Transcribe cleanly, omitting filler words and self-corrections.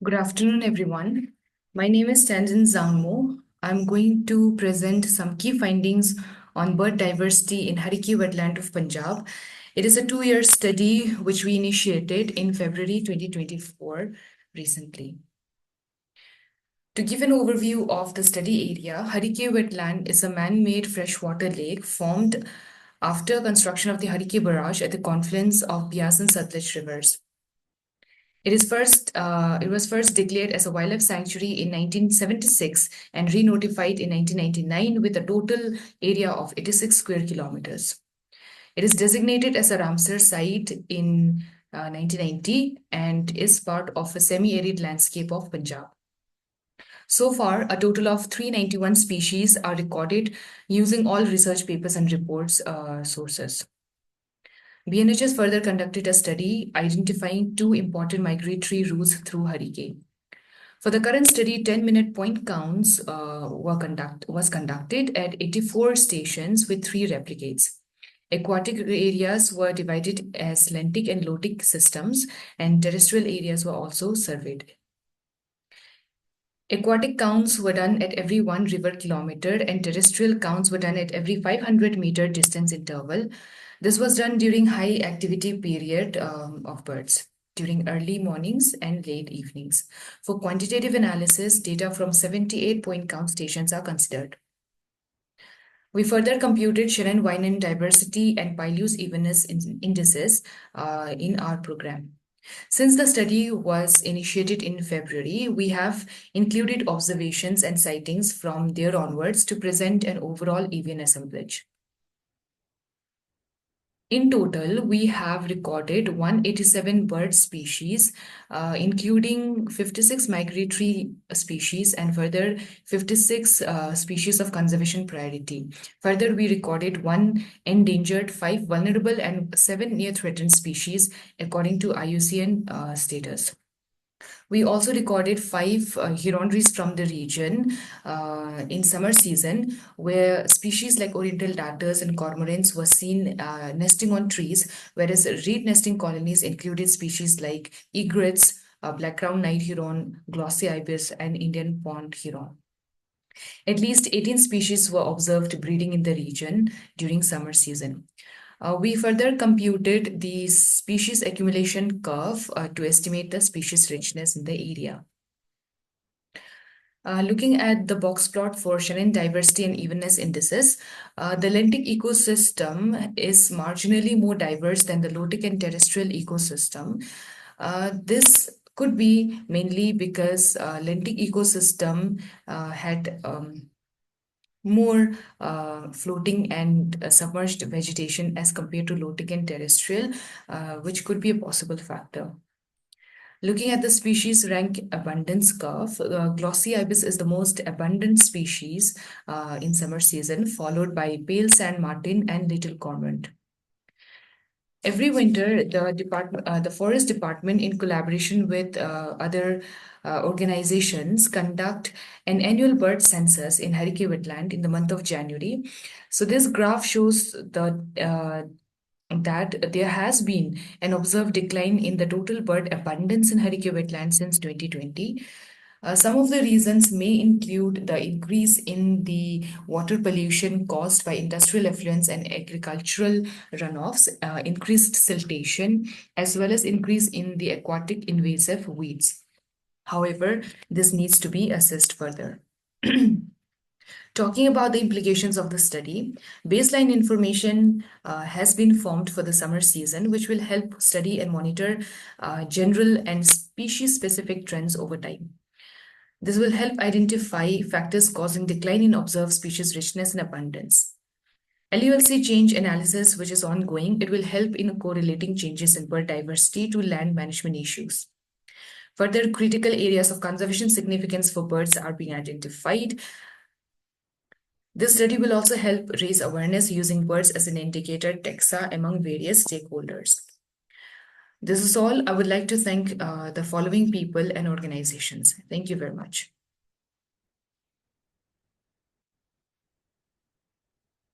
Good afternoon, everyone. My name is Stanzin Zangmo. I'm going to present some key findings on bird diversity in Harike Wetland of Punjab. It is a 2-year study which we initiated in February 2024 recently. To give an overview of the study area, Harike Wetland is a man-made freshwater lake formed after construction of the Harike Barrage at the confluence of Bias and Satluj rivers. It was first declared as a wildlife sanctuary in 1976 and re-notified in 1999 with a total area of 86 square kilometers. It is designated as a Ramsar site in 1990 and is part of a semi-arid landscape of Punjab. So far, a total of 391 species are recorded using all research papers and reports sources. BNHS further conducted a study identifying two important migratory routes through Harike. For the current study, 10-minute point counts was conducted at 84 stations with 3 replicates. Aquatic areas were divided as lentic and lotic systems, and terrestrial areas were also surveyed. Aquatic counts were done at every 1 river kilometer, and terrestrial counts were done at every 500-meter distance interval. This was done during high activity period of birds, during early mornings and late evenings. For quantitative analysis, data from 78 point count stations are considered. We further computed Shannon-Wienen diversity and Pileus evenness indices in our program. Since the study was initiated in February, we have included observations and sightings from there onwards to present an overall avian assemblage. In total, we have recorded 187 bird species, including 56 migratory species and further 56 species of conservation priority. Further, we recorded 1 endangered, 5 vulnerable, and 7 near-threatened species according to IUCN status. We also recorded 5 hirondries from the region in summer season, where species like oriental darters and cormorants were seen nesting on trees, whereas reed nesting colonies included species like egrets, black-crowned night heron, glossy ibis, and Indian pond heron. At least 18 species were observed breeding in the region during summer season. We further computed the species accumulation curve to estimate the species richness in the area. Looking at the box plot for Shannon diversity and evenness indices, the lentic ecosystem is marginally more diverse than the lotic and terrestrial ecosystem. This could be mainly because lentic ecosystem had more floating and submerged vegetation as compared to lotic and terrestrial, which could be a possible factor. Looking at the species rank abundance curve, glossy ibis is the most abundant species in summer season, followed by pale sand martin and little cormorant. Every winter, the forest department, in collaboration with other organizations, conduct an annual bird census in Harike Wetland in the month of January. So this graph shows that there has been an observed decline in the total bird abundance in Harike Wetland since 2020. Some of the reasons may include the increase in the water pollution caused by industrial effluents and agricultural runoffs, increased siltation, as well as increase in the aquatic invasive weeds. However, this needs to be assessed further. Talking about the implications of the study, baseline information has been formed for the summer season, which will help study and monitor general and species-specific trends over time. This will help identify factors causing decline in observed species richness and abundance. LULC change analysis, which is ongoing, it will help in correlating changes in bird diversity to land management issues. Further, critical areas of conservation significance for birds are being identified. This study will also help raise awareness using birds as an indicator taxa among various stakeholders. This is all. I would like to thank the following people and organizations. Thank you very much.